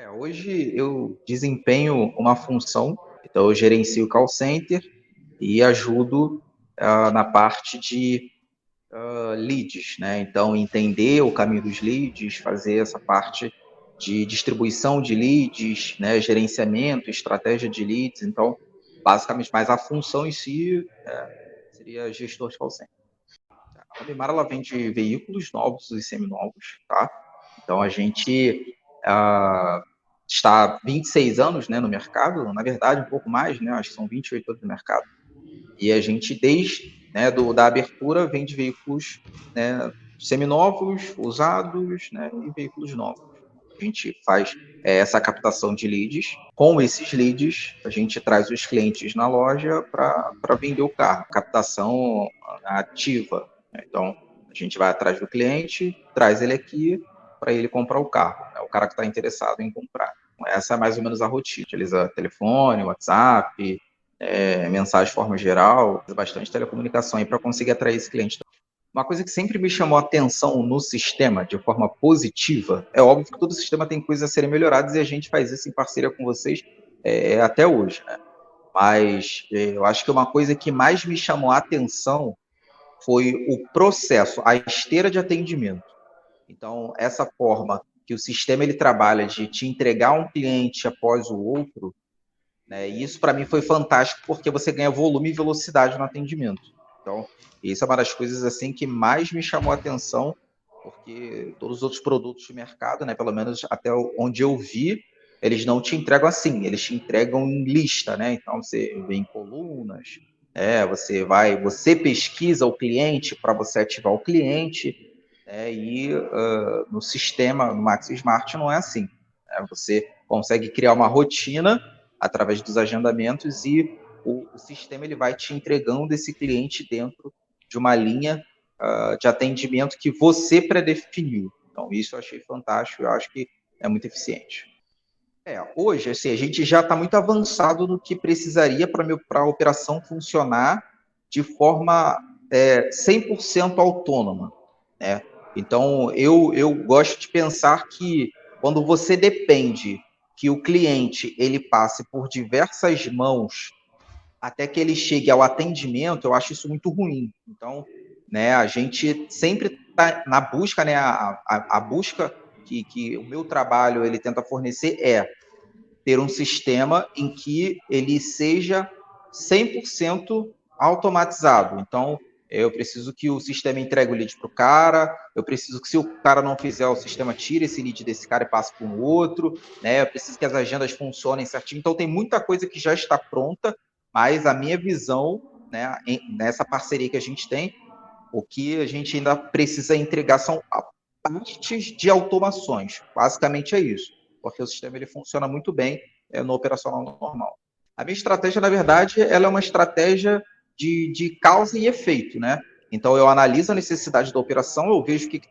Hoje eu desempenho uma função, então eu gerencio o call center e ajudo na parte de leads, né? Então, entender o caminho dos leads, fazer essa parte de distribuição de leads, né? Gerenciamento, estratégia de leads. Então, basicamente, mas a função em si seria gestor de call center. A Ambimar, ela vende veículos novos e seminovos, tá? Então, a gente está há 26 anos, né, no mercado, na verdade, um pouco mais, né? Acho que são 28 anos no mercado. E a gente, desde da abertura, vende veículos, né, seminovos, usados, né, e veículos novos. A gente faz essa captação de leads. Com esses leads, a gente traz os clientes na loja para vender o carro. Captação ativa, né? Então, a gente vai atrás do cliente, traz ele aqui para ele comprar o carro. É o cara que está interessado em comprar. Essa é mais ou menos a rotina. Utiliza telefone, WhatsApp, mensagem de forma geral, bastante telecomunicação aí para conseguir atrair esse cliente. Uma coisa que sempre me chamou a atenção no sistema, de forma positiva, é óbvio que todo sistema tem coisas a serem melhoradas e a gente faz isso em parceria com vocês até hoje, né? Mas eu acho que uma coisa que mais me chamou a atenção foi o processo, a esteira de atendimento. Então, essa forma que o sistema ele trabalha de te entregar um cliente após o outro, né? E isso para mim foi fantástico porque você ganha volume e velocidade no atendimento. Então, isso é uma das coisas assim que mais me chamou a atenção, porque todos os outros produtos de mercado, né, pelo menos até onde eu vi, eles não te entregam assim, eles te entregam em lista, né? Então você vê em colunas, você pesquisa o cliente para você ativar o cliente, e no sistema, no Max Smart não é assim, né? Você consegue criar uma rotina através dos agendamentos e o sistema ele vai te entregando esse cliente dentro de uma linha de atendimento que você predefiniu. Então, isso eu achei fantástico, eu acho que é muito eficiente. Hoje, assim, a gente já está muito avançado no que precisaria para a operação funcionar de forma 100% autônoma, né? Então, eu gosto de pensar que quando você depende que o cliente ele passe por diversas mãos até que ele chegue ao atendimento, eu acho isso muito ruim. Então, né, a gente sempre está na busca, né, a busca que o meu trabalho ele tenta fornecer ter um sistema em que ele seja 100% automatizado. Então, eu preciso que o sistema entregue o lead para o cara, eu preciso que, se o cara não fizer, o sistema tire esse lead desse cara e passe para um outro, né? Eu preciso que as agendas funcionem certinho. Então, tem muita coisa que já está pronta, mas a minha visão, né, nessa parceria que a gente tem, o que a gente ainda precisa entregar são partes de automações. Basicamente é isso, porque o sistema ele funciona muito bem no operacional normal. A minha estratégia, na verdade, ela é uma estratégia de causa e efeito, né? Então, eu analiso a necessidade da operação, eu vejo o que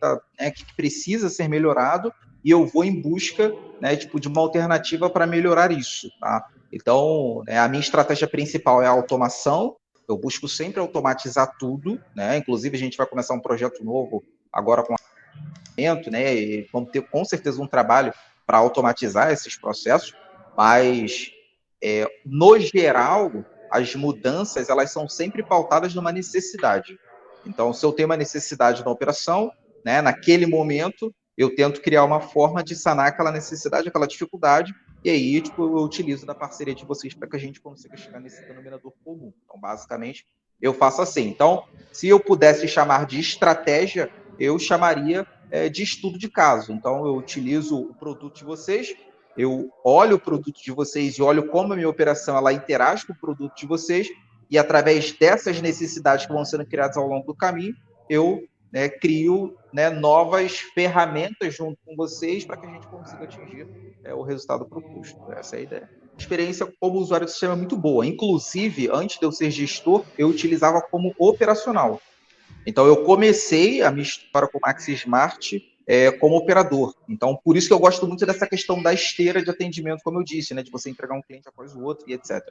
precisa ser melhorado e eu vou em busca, né, tipo, de uma alternativa para melhorar isso, tá? Então, a minha estratégia principal é a automação. Eu busco sempre automatizar tudo, né? Inclusive, a gente vai começar um projeto novo agora com né? E vamos ter com certeza um trabalho para automatizar esses processos, mas no geral as mudanças elas são sempre pautadas numa necessidade. Então, se eu tenho uma necessidade na operação, né, naquele momento eu tento criar uma forma de sanar aquela necessidade, aquela dificuldade, e aí tipo, eu utilizo da parceria de vocês para que a gente consiga chegar nesse denominador comum. Então, basicamente, eu faço assim. Então, se eu pudesse chamar de estratégia, eu chamaria de estudo de caso. Então, eu utilizo o produto de vocês, eu olho o produto de vocês e olho como a minha operação ela interage com o produto de vocês, e através dessas necessidades que vão sendo criadas ao longo do caminho, eu crio novas ferramentas junto com vocês para que a gente consiga atingir o resultado proposto. Essa é a ideia. A experiência como usuário do sistema é muito boa. Inclusive, antes de eu ser gestor, eu utilizava como operacional. Então, eu comecei a minha história com o Maxi Smart como operador. Então, por isso que eu gosto muito dessa questão da esteira de atendimento, como eu disse, né, de você entregar um cliente após o outro e etc.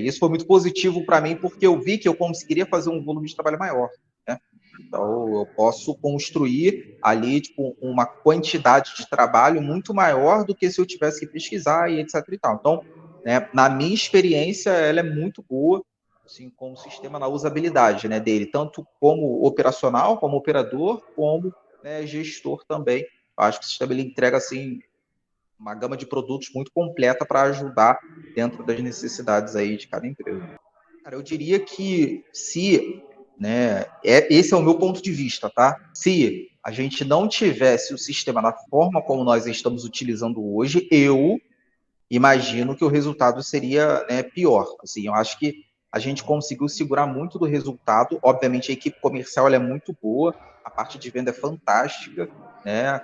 Isso foi muito positivo para mim, porque eu vi que eu conseguiria fazer um volume de trabalho maior, né? Então, eu posso construir ali tipo, uma quantidade de trabalho muito maior do que se eu tivesse que pesquisar e etc. E tal. Então, né, na minha experiência, ela é muito boa, assim, com o sistema na usabilidade, né, dele, tanto como operacional, como operador, como, né, gestor também. Eu acho que o sistema ele entrega assim uma gama de produtos muito completa para ajudar dentro das necessidades aí de cada empresa. Cara, eu diria que se, né, esse é o meu ponto de vista, tá? Se a gente não tivesse o sistema da forma como nós estamos utilizando hoje, eu imagino que o resultado seria, né, pior. Assim, eu acho que a gente conseguiu segurar muito do resultado. Obviamente, a equipe comercial ela é muito boa, a parte de venda é fantástica, né?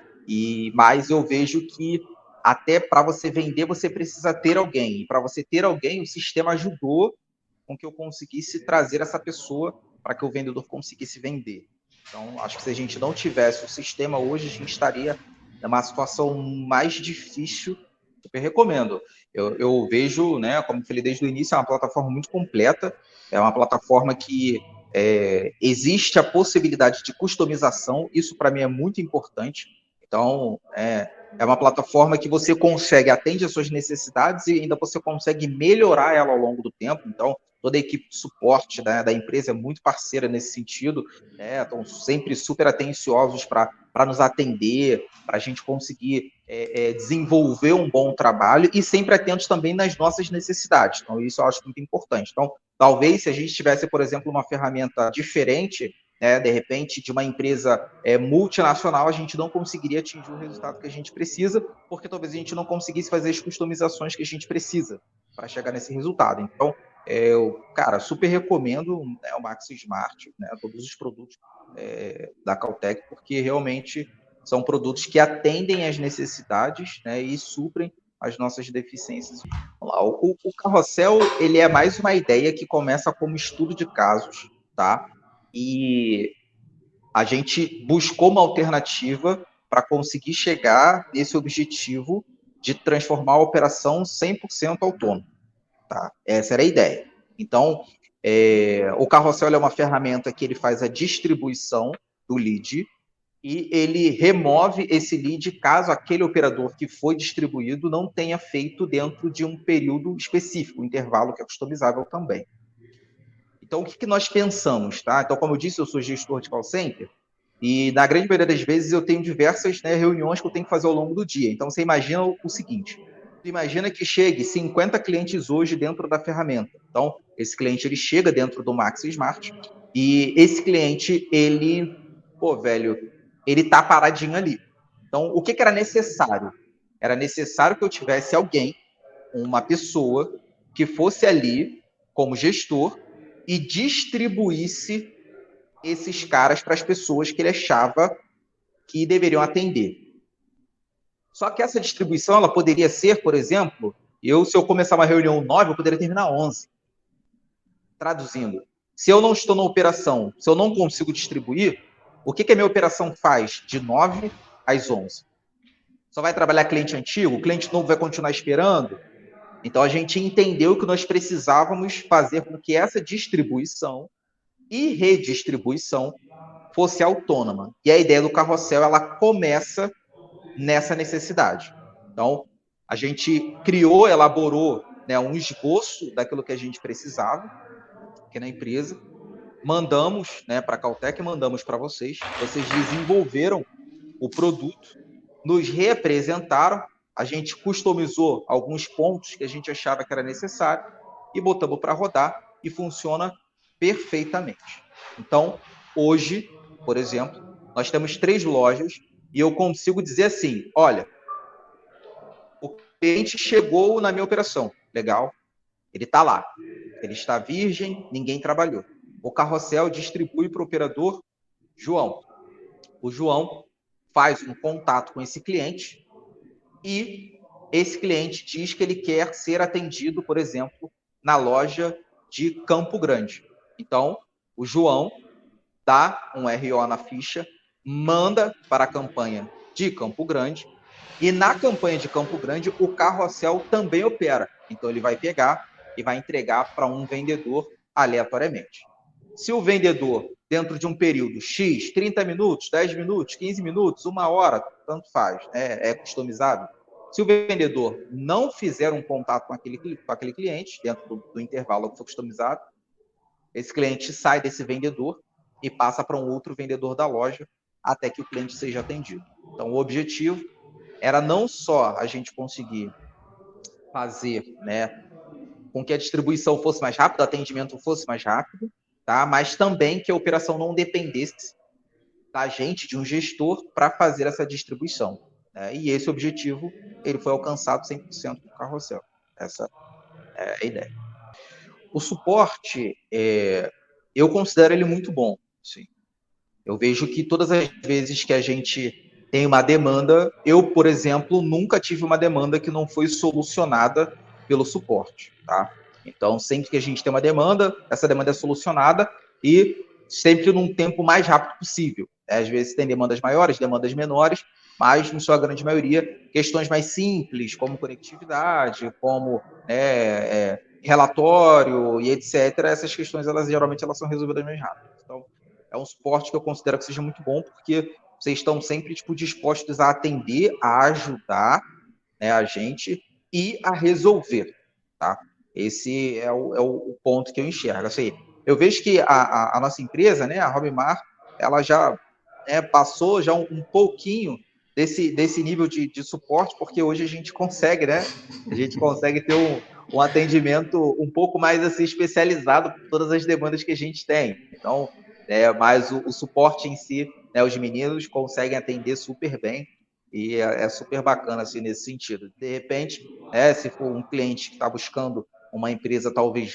Mas eu vejo que até para você vender, você precisa ter alguém. E para você ter alguém, o sistema ajudou com que eu conseguisse trazer essa pessoa para que o vendedor conseguisse vender. Então, acho que se a gente não tivesse o sistema hoje, a gente estaria numa situação mais difícil. Super recomendo. Eu vejo, né, como eu falei desde o início, é uma plataforma muito completa, é uma plataforma que existe a possibilidade de customização, isso para mim é muito importante. Então, é uma plataforma que você consegue, atende às suas necessidades e ainda você consegue melhorar ela ao longo do tempo. Então, toda a equipe de suporte da empresa é muito parceira nesse sentido, né? Estão sempre super atenciosos para nos atender, para a gente conseguir desenvolver um bom trabalho e sempre atentos também nas nossas necessidades. Então, isso eu acho muito importante. Então, talvez se a gente tivesse, por exemplo, uma ferramenta diferente, né, de repente, de uma empresa multinacional, a gente não conseguiria atingir o resultado que a gente precisa, porque talvez a gente não conseguisse fazer as customizações que a gente precisa para chegar nesse resultado. Então, eu, cara, super recomendo, né, o Max Smart, né, todos os produtos da Caltech, porque realmente são produtos que atendem às necessidades, né, e suprem as nossas deficiências. O Carrossel, ele é mais uma ideia que começa como estudo de casos, tá? E a gente buscou uma alternativa para conseguir chegar nesse objetivo de transformar a operação 100% autônoma. Tá? Essa era a ideia. Então, o Carrossel é uma ferramenta que ele faz a distribuição do lead e ele remove esse lead caso aquele operador que foi distribuído não tenha feito dentro de um período específico, um intervalo que é customizável também. Então, o que nós pensamos? Tá? Então, como eu disse, eu sou gestor de call center e, na grande maioria das vezes, eu tenho diversas, né, reuniões que eu tenho que fazer ao longo do dia. Então, você imagina o seguinte, você imagina que chegue 50 clientes hoje dentro da ferramenta. Então, esse cliente ele chega dentro do Max Smart e esse cliente, ele, pô, velho, ele tá paradinho ali. Então, o que era necessário? Era necessário que eu tivesse alguém, uma pessoa, que fosse ali como gestor e distribuísse esses caras para as pessoas que ele achava que deveriam atender. Só que essa distribuição ela poderia ser, por exemplo, se eu começar uma reunião 9, eu poderia terminar 11. Traduzindo, se eu não estou na operação, se eu não consigo distribuir, o que a minha operação faz de 9 às 11? Só vai trabalhar cliente antigo? O cliente novo vai continuar esperando? Então, a gente entendeu que nós precisávamos fazer com que essa distribuição e redistribuição fosse autônoma. E a ideia do carrossel, ela começa nessa necessidade. Então, a gente criou, elaborou, né, um esboço daquilo que a gente precisava aqui na empresa, mandamos, né, para a Caltech, mandamos para vocês desenvolveram o produto, nos reapresentaram, a gente customizou alguns pontos que a gente achava que era necessário e botamos para rodar e funciona perfeitamente. Então, hoje, por exemplo, nós temos 3 lojas e eu consigo dizer assim, olha, o cliente chegou na minha operação, legal, ele está lá, ele está virgem, ninguém trabalhou. O carrossel distribui para o operador João. O João faz um contato com esse cliente e esse cliente diz que ele quer ser atendido, por exemplo, na loja de Campo Grande. Então, o João dá um RO na ficha, manda para a campanha de Campo Grande, e na campanha de Campo Grande, o carrossel também opera. Então, ele vai pegar e vai entregar para um vendedor aleatoriamente. Se o vendedor dentro de um período X, 30 minutos, 10 minutos, 15 minutos, 1 hora, tanto faz, é customizável. Se o vendedor não fizer um contato com aquele cliente, dentro do intervalo que for customizado, esse cliente sai desse vendedor e passa para um outro vendedor da loja até que o cliente seja atendido. Então, o objetivo era não só a gente conseguir fazer, né, com que a distribuição fosse mais rápida, o atendimento fosse mais rápido, tá? Mas também que a operação não dependesse da gente, de um gestor, para fazer essa distribuição, né? E esse objetivo ele foi alcançado 100% do Carrossel. Essa é a ideia. O suporte, eu considero ele muito bom. Sim. Eu vejo que todas as vezes que a gente tem uma demanda, eu, por exemplo, nunca tive uma demanda que não foi solucionada pelo suporte, tá? Então, sempre que a gente tem uma demanda, essa demanda é solucionada e sempre num tempo mais rápido possível. Às vezes tem demandas maiores, demandas menores, mas, na sua grande maioria, questões mais simples, como conectividade, como relatório e etc., essas questões, geralmente, são resolvidas mais rápido. Então, é um suporte que eu considero que seja muito bom, porque vocês estão sempre dispostos a atender, a ajudar, né, a gente e a resolver, tá? Esse é o ponto que eu enxergo. Assim, eu vejo que a nossa empresa, né, a Hobmar, ela já passou já um pouquinho desse nível de suporte, porque hoje a gente consegue, né? A gente consegue ter um atendimento um pouco mais assim, especializado por todas as demandas que a gente tem. Então, mas o suporte em si, né, os meninos conseguem atender super bem e é super bacana assim, nesse sentido. De repente, se for um cliente que está buscando uma empresa talvez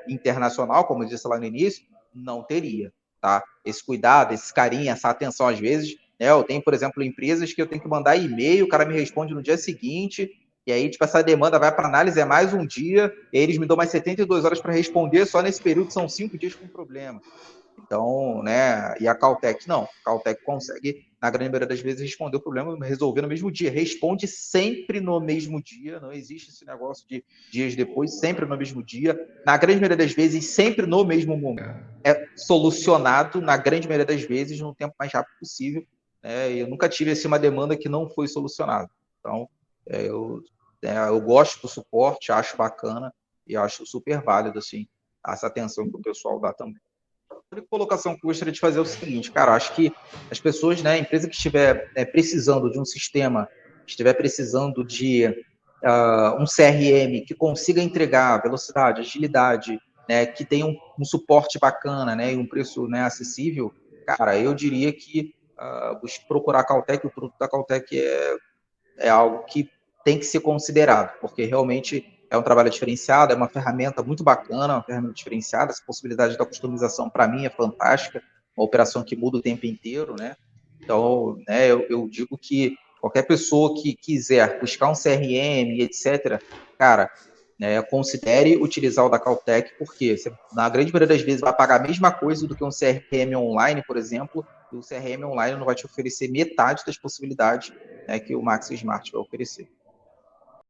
internacional, como eu disse lá no início, não teria. Tá? Esse cuidado, esse carinho, essa atenção às vezes. Eu tenho, por exemplo, empresas que eu tenho que mandar e-mail, o cara me responde no dia seguinte, e aí, tipo, essa demanda vai para análise, é mais um dia, e aí eles me dão mais 72 horas para responder, só nesse período são 5 dias com problema. Então, né, e a Caltech não. A Caltech consegue, na grande maioria das vezes, responder o problema, resolver no mesmo dia. Responde sempre no mesmo dia, não existe esse negócio de dias depois, sempre no mesmo dia. Na grande maioria das vezes, sempre no mesmo momento. É solucionado, na grande maioria das vezes, no tempo mais rápido possível. Eu nunca tive assim, uma demanda que não foi solucionada. Então, eu gosto do suporte, acho bacana e acho super válido assim, essa atenção que o pessoal dá também. A única colocação que eu gostaria de fazer é o seguinte, cara, acho que as pessoas, né, a empresa que estiver precisando de um sistema, estiver precisando de um CRM que consiga entregar velocidade, agilidade, né, que tenha um suporte bacana, né, e um preço, né, acessível, cara, eu diria que procurar a Caltech, o produto da Caltech é algo que tem que ser considerado, porque realmente é um trabalho diferenciado, é uma ferramenta muito bacana, uma ferramenta diferenciada, essa possibilidade da customização, para mim, é fantástica, uma operação que muda o tempo inteiro, né? Então, né, eu digo que qualquer pessoa que quiser buscar um CRM, etc., cara, considere utilizar o da Caltech, porque você, na grande maioria das vezes, vai pagar a mesma coisa do que um CRM online, por exemplo, e o CRM online não vai te oferecer metade das possibilidades, né, que o Maxi Smart vai oferecer.